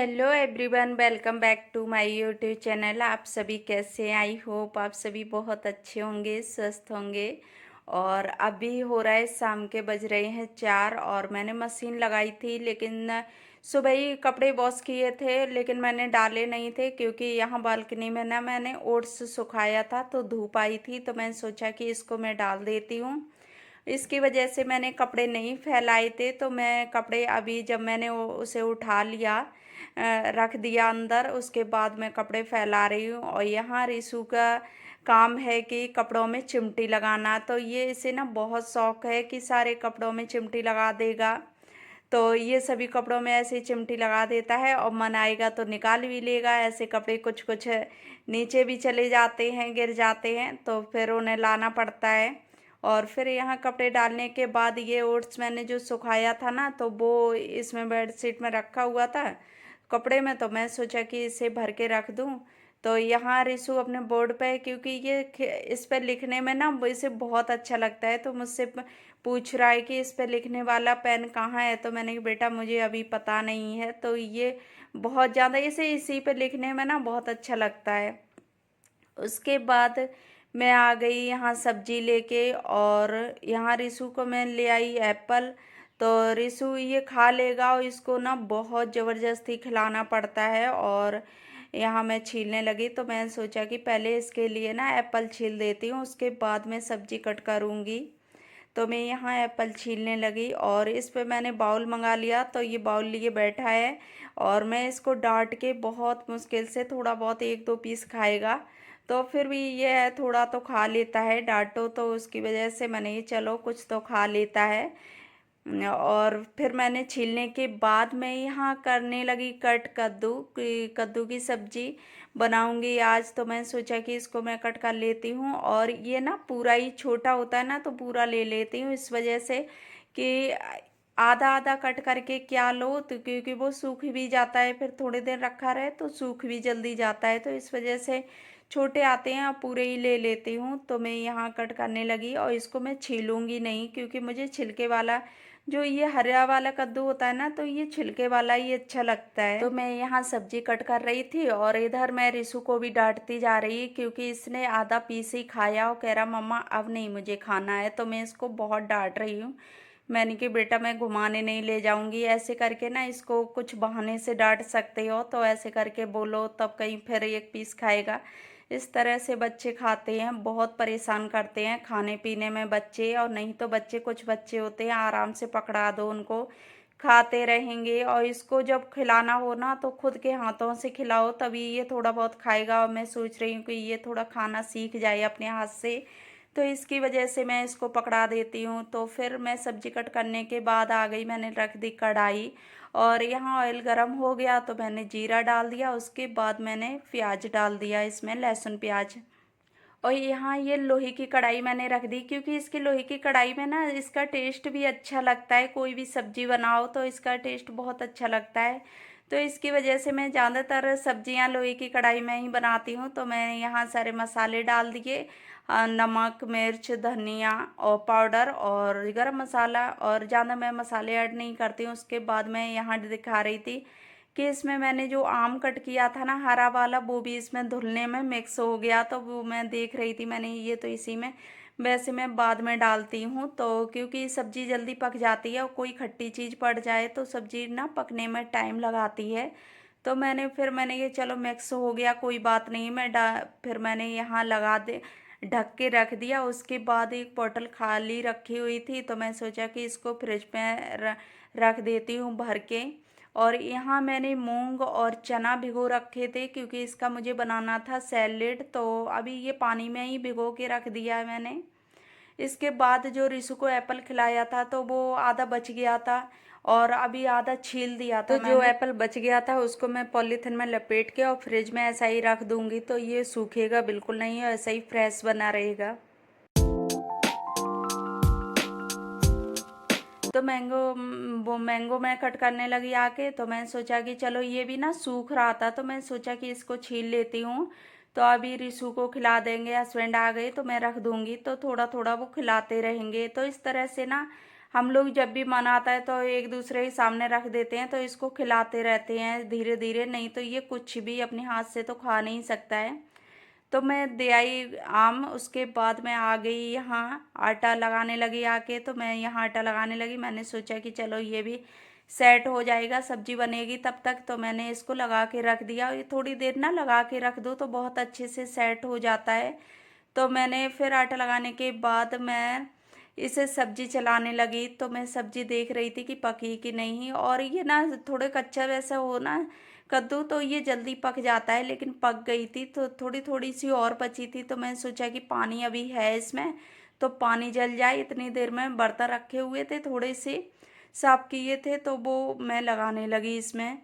Hello everyone, welcome back to my YouTube channel. आप सभी कैसे हैं? आई होप आप सभी बहुत अच्छे होंगे, स्वस्थ होंगे। और अभी हो रहा है शाम के बज रहे हैं 4 और मैंने मशीन लगाई थी, लेकिन सुबह ही कपड़े वॉश किए थे, लेकिन मैंने डाले नहीं थे क्योंकि यहाँ बालकनी में ना मैंने ओट्स सुखाया था तो धूप आई थी, तो मैंने सोचा कि इसको मैं डाल देती हूँ। इसकी वजह से मैंने कपड़े नहीं फैलाए थे, तो मैं कपड़े अभी जब मैंने उसे उठा लिया, रख दिया अंदर, उसके बाद मैं कपड़े फैला रही हूँ। और यहाँ रिशु का काम है कि कपड़ों में चिमटी लगाना, तो ये इसे ना बहुत शौक है कि सारे कपड़ों में चिमटी लगा देगा। तो ये सभी कपड़ों में ऐसे ही चिमटी लगा देता है और मन आएगा तो निकाल भी लेगा। ऐसे कपड़े कुछ कुछ नीचे भी चले जाते हैं, गिर जाते हैं, तो फिर उन्हें लाना पड़ता है। और फिर यहाँ कपड़े डालने के बाद ये ओट्स मैंने जो सुखाया था ना, तो वो इसमें बेडशीट में रखा हुआ था कपड़े में, तो मैं सोचा कि इसे भर के रख दूँ। तो यहाँ रिशु अपने बोर्ड पे है, क्योंकि ये इस पे लिखने में ना इसे बहुत अच्छा लगता है, तो मुझसे पूछ रहा है कि इस पे लिखने वाला पेन कहाँ है। तो मैंने कहा बेटा मुझे अभी पता नहीं है। तो ये बहुत ज़्यादा इसे इसी पे लिखने में ना बहुत अच्छा लगता है। उसके बाद मैं आ गई यहाँ सब्जी लेके, और यहाँ रिशु को मैं ले आई एप्पल। तो रिशु ये खा लेगा और इसको ना बहुत ज़बरदस्ती खिलाना पड़ता है। और यहाँ मैं छीलने लगी, तो मैंने सोचा कि पहले इसके लिए ना एप्पल छील देती हूँ, उसके बाद मैं सब्जी कट करूँगी। तो मैं यहाँ एप्पल छीलने लगी और इस पे मैंने बाउल मंगा लिया, तो ये बाउल लिए बैठा है। और मैं इसको डांट के बहुत मुश्किल से, थोड़ा बहुत एक दो पीस खाएगा, तो फिर भी ये है थोड़ा तो खा लेता है, डांटो तो उसकी वजह से मैंने ये चलो कुछ तो खा लेता है। और फिर मैंने छीलने के बाद मैं यहाँ करने लगी कट कद्दू की सब्जी बनाऊंगी आज। तो मैं सोचा कि इसको मैं कट कर लेती हूँ, और ये ना पूरा ही छोटा होता है ना, तो पूरा ले लेती हूँ इस वजह से कि आधा आधा कट करके क्या लो, तो क्योंकि वो सूख भी जाता है, फिर थोड़ी देर रखा रहे तो सूख भी जल्दी जाता है, तो इस वजह से छोटे आते हैं और पूरे ही ले लेती हूँ। तो मैं यहाँ कट करने लगी और इसको मैं छीलूंगी नहीं, क्योंकि मुझे छिलके वाला, जो ये हरा वाला कद्दू होता है ना, तो ये छिलके वाला ही अच्छा लगता है। तो मैं यहाँ सब्जी कट कर रही थी और इधर मैं रिशु को भी डांटती जा रही, क्योंकि इसने आधा पीस ही खाया और कह रहा मम्मा अब नहीं मुझे खाना है। तो मैं इसको बहुत डांट रही हूँ। मैंने कि बेटा मैं घुमाने नहीं ले जाऊंगी, ऐसे करके ना इसको कुछ बहाने से डांट सकते हो, तो ऐसे करके बोलो तब कहीं फिर एक पीस खाएगा। इस तरह से बच्चे खाते हैं, बहुत परेशान करते हैं खाने पीने में बच्चे। और नहीं तो बच्चे, कुछ बच्चे होते हैं आराम से पकड़ा दो उनको, खाते रहेंगे। और इसको जब खिलाना हो ना, तो खुद के हाथों से खिलाओ, तभी ये थोड़ा बहुत खाएगा। और मैं सोच रही हूँ कि ये थोड़ा खाना सीख जाए अपने हाथ से, तो इसकी वजह से मैं इसको पकड़ा देती हूँ। तो फिर मैं सब्जी कट करने के बाद आ गई, मैंने रख दी कढ़ाई, और यहाँ ऑयल गरम हो गया तो मैंने जीरा डाल दिया, उसके बाद मैंने प्याज डाल दिया, इसमें लहसुन प्याज। और यहाँ ये लोहे की कढ़ाई मैंने रख दी, क्योंकि इसकी लोहे की कढ़ाई में ना इसका टेस्ट भी अच्छा लगता है, कोई भी सब्जी बनाओ तो इसका टेस्ट बहुत अच्छा लगता है। तो इसकी वजह से मैं ज़्यादातर सब्जियां लोहे की कढ़ाई में ही बनाती हूँ। तो मैंने यहाँ सारे मसाले डाल दिए, नमक, मिर्च, धनिया और पाउडर और गरम मसाला, और ज़्यादा मैं मसाले ऐड नहीं करती हूँ। उसके बाद मैं यहाँ दिखा रही थी कि इसमें मैंने जो आम कट किया था ना हरा वाला, वो भी इसमें धुलने में मिक्स हो गया, तो वो मैं देख रही थी, मैंने ये तो इसी में, वैसे मैं बाद में डालती हूँ, तो क्योंकि सब्जी जल्दी पक जाती है और कोई खट्टी चीज़ पड़ जाए तो सब्जी ना पकने में टाइम लगाती है। तो मैंने ये चलो मिक्स हो गया, कोई बात नहीं, फिर मैंने यहाँ लगा दे, ढक के रख दिया। उसके बाद एक बोतल खाली रखी हुई थी, तो मैं सोचा कि इसको फ्रिज में रख देती हूँ भर के। और यहाँ मैंने मूंग और चना भिगो रखे थे, क्योंकि इसका मुझे बनाना था सैलेड, तो अभी ये पानी में ही भिगो के रख दिया है मैंने। इसके बाद जो रिशु को एप्पल खिलाया था, तो वो आधा बच गया था और अभी आधा छील दिया था। तो जो एप्पल बच गया था उसको मैं पॉलीथिन में लपेट के और फ्रिज में ऐसा ही रख दूंगी, तो ये सूखेगा बिल्कुल नहीं और ऐसा ही फ्रेश बना रहेगा। तो वो मैंगो मैं कट करने लगी आके, तो मैं सोचा कि चलो ये भी ना सूख रहा था, तो मैं सोचा कि इसको छील लेती हूँ। तो अभी रिशु को खिला देंगे, हस्बैंड आ गए तो मैं रख दूंगी, तो थोड़ा थोड़ा वो खिलाते रहेंगे। तो इस तरह से ना हम लोग जब भी मन आता है तो एक दूसरे के सामने रख देते हैं, तो इसको खिलाते रहते हैं धीरे धीरे, नहीं तो ये कुछ भी अपने हाथ से तो खा नहीं सकता है। तो मैं दे आई आम, उसके बाद मैं आ गई यहाँ आटा लगाने लगी आके। तो मैं यहाँ आटा लगाने लगी, मैंने सोचा कि चलो ये भी सेट हो जाएगा, सब्जी बनेगी तब तक। तो मैंने इसको लगा के रख दिया। ये थोड़ी देर ना लगा के रख दो तो बहुत अच्छे से सेट हो जाता है। तो मैंने फिर आटा लगाने के बाद मैं इसे सब्जी चलाने लगी। तो मैं सब्जी देख रही थी कि पकी कि नहीं, और ये ना थोड़े कच्चा वैसा हो ना कद्दू, तो ये जल्दी पक जाता है, लेकिन पक गई थी तो थोड़ी थोड़ी सी और बची थी। तो मैं सोचा कि पानी अभी है इसमें, तो पानी जल जाए। इतनी देर में बर्तन रखे हुए थे थोड़े से साफ किए थे, तो वो मैं लगाने लगी इसमें।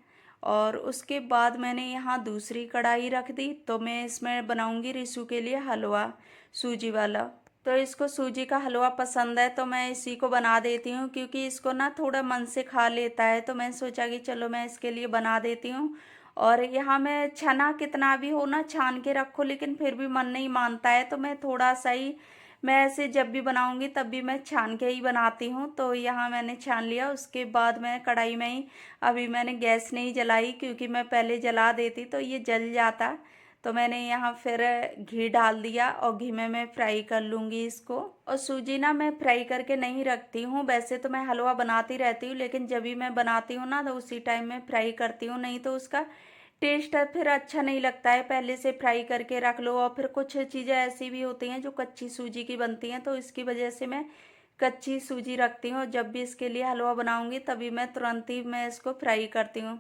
और उसके बाद मैंने यहाँ दूसरी कढ़ाई रख दी। तो मैं इसमें बनाऊंगी रिशु के लिए हलवा, सूजी वाला। तो इसको सूजी का हलवा पसंद है, तो मैं इसी को बना देती हूँ, क्योंकि इसको ना थोड़ा मन से खा लेता है। तो मैं सोचा कि चलो मैं इसके लिए बना देती हूँ। और यहाँ मैं छना कितना भी हो ना छान के रखो, लेकिन फिर भी मन नहीं मानता है, तो मैं थोड़ा सा ही, मैं ऐसे जब भी बनाऊंगी तब भी मैं छान के ही बनाती हूँ। तो यहाँ मैंने छान लिया। उसके बाद मैं कढ़ाई में ही, अभी मैंने गैस नहीं जलाई, क्योंकि मैं पहले जला देती तो ये जल जाता। तो मैंने यहाँ फिर घी डाल दिया, और घी में मैं फ्राई कर लूँगी इसको। और सूजी ना मैं फ्राई करके नहीं रखती हूँ, वैसे तो मैं हलवा बनाती रहती हूँ, लेकिन जब भी मैं बनाती हूँ ना तो उसी टाइम में फ्राई करती हूँ, नहीं तो उसका टेस्ट फिर अच्छा नहीं लगता है। पहले से फ्राई करके रख लो। और फिर कुछ चीज़ें ऐसी भी होती हैं जो कच्ची सूजी की बनती हैं, तो इसकी वजह से मैं कच्ची सूजी रखती हूँ। जब भी इसके लिए हलवा बनाऊँगी तभी मैं तुरंत ही मैं इसको फ्राई करती हूँ।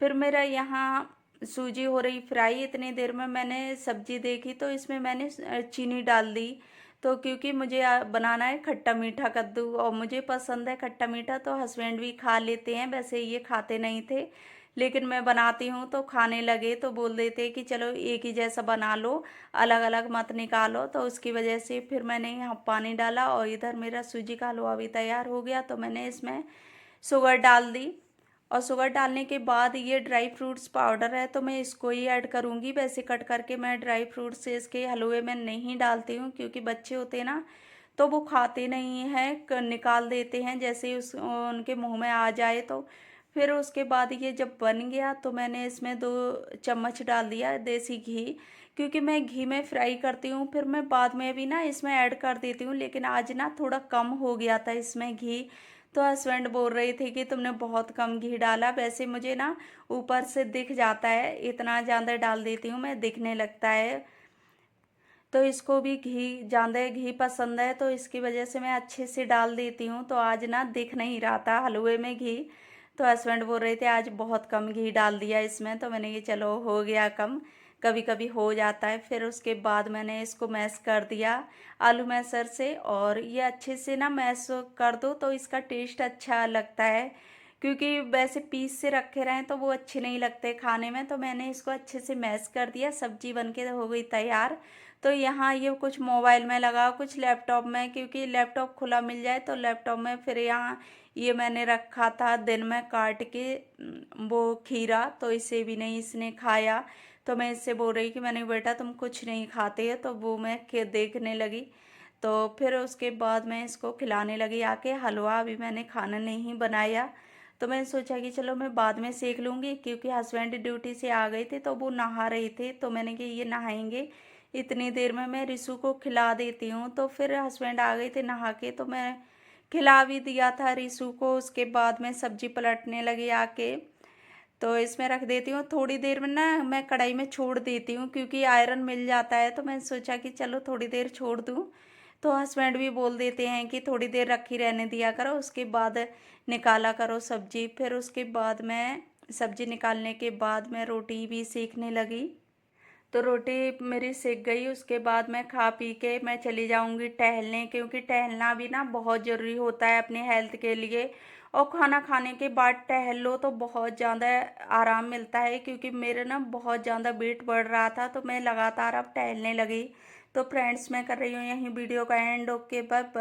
फिर मेरा यहाँ सूजी हो रही फ्राई, इतनी देर में मैंने सब्जी देखी, तो इसमें मैंने चीनी डाल दी। तो क्योंकि मुझे बनाना है खट्टा मीठा कद्दू, और मुझे पसंद है खट्टा मीठा, तो हस्बैंड भी खा लेते हैं, वैसे ये खाते नहीं थे, लेकिन मैं बनाती हूँ तो खाने लगे। तो बोल देते कि चलो एक ही जैसा बना लो, अलग अलग मत निकालो। तो उसकी वजह से फिर मैंने यहाँ पानी डाला, और इधर मेरा सूजी का हलवा भी तैयार हो गया। तो मैंने इसमें शुगर डाल दी। और शुगर डालने के बाद ये ड्राई फ्रूट्स पाउडर है, तो मैं इसको ही ऐड करूँगी। वैसे कट करके मैं ड्राई फ्रूट्स इसके हलवे में नहीं डालती हूँ, क्योंकि बच्चे होते हैं ना तो वो खाते नहीं हैं, निकाल देते हैं जैसे ही उस उनके मुंह में आ जाए। तो फिर उसके बाद ये जब बन गया तो मैंने इसमें 2 चम्मच डाल दिया देसी घी, क्योंकि मैं घी में फ्राई करती हूँ, फिर मैं बाद में भी ना इसमें ऐड कर देती हूँ, लेकिन आज ना थोड़ा कम हो गया था इसमें घी। तो हस्बैंड बोल रही थी कि तुमने बहुत कम घी डाला। वैसे मुझे ना ऊपर से दिख जाता है, इतना ज़्यादा डाल देती हूँ मैं, दिखने लगता है। तो इसको भी घी, ज़्यादा घी पसंद है, तो इसकी वजह से मैं अच्छे से डाल देती हूँ। तो आज ना दिख नहीं रहा था हलवे में घी। तो हस्बैंड बोल रहे थे आज बहुत कम घी डाल दिया इसमें। तो मैंने ये चलो हो गया कम, कभी कभी हो जाता है। फिर उसके बाद मैंने इसको मैश कर दिया आलू मैशर से, और ये अच्छे से ना मैश कर दो तो इसका टेस्ट अच्छा लगता है, क्योंकि वैसे पीस से रखे रहें तो वो अच्छे नहीं लगते खाने में। तो मैंने इसको अच्छे से मैश कर दिया, सब्जी बन के हो गई तैयार। तो यहाँ ये कुछ मोबाइल में लगा, कुछ लैपटॉप में, क्योंकि लैपटॉप खुला मिल जाए तो लैपटॉप में। फिर यहाँ ये मैंने रखा था दिन में काट के वो खीरा, तो इसे भी नहीं इसने खाया। तो मैं इससे बोल रही कि मैंने बेटा तुम कुछ नहीं खाते है, तो वो मैं देखने लगी। तो फिर उसके बाद मैं इसको खिलाने लगी आके हलवा। अभी मैंने खाना नहीं बनाया, तो मैंने सोचा कि चलो मैं बाद में सेक लूँगी, क्योंकि हस्बैंड ड्यूटी से आ गए थे तो वो नहा रहे थे। तो मैंने कि ये नहाएंगे, इतनी देर में मैं रिशु को खिला देती हूँ। तो फिर हस्बैंड आ गए थे नहा के, तो मैं खिला भी दिया था रिशु को। उसके बाद मैं सब्जी पलटने लगी आके। तो इसमें रख देती हूँ, थोड़ी देर में ना मैं कढ़ाई में छोड़ देती हूँ, क्योंकि आयरन मिल जाता है। तो मैंने सोचा कि चलो थोड़ी देर छोड़ दूँ। तो हस्बैंड भी बोल देते हैं कि थोड़ी देर रखी रहने दिया करो, उसके बाद निकाला करो सब्जी। फिर उसके बाद मैं सब्जी निकालने के बाद मैं रोटी भी सेकने लगी। तो रोटी मेरी सेक गई। उसके बाद मैं खा पी के मैं चली जाऊंगी टहलने, क्योंकि टहलना भी ना बहुत ज़रूरी होता है अपने हेल्थ के लिए। और खाना खाने के बाद टहल लो तो बहुत ज़्यादा आराम मिलता है, क्योंकि मेरे ना बहुत ज़्यादा वेट बढ़ रहा था, तो मैं लगातार अब टहलने लगी। तो फ्रेंड्स मैं कर रही हूँ यहीं वीडियो का एंड। Okay bye.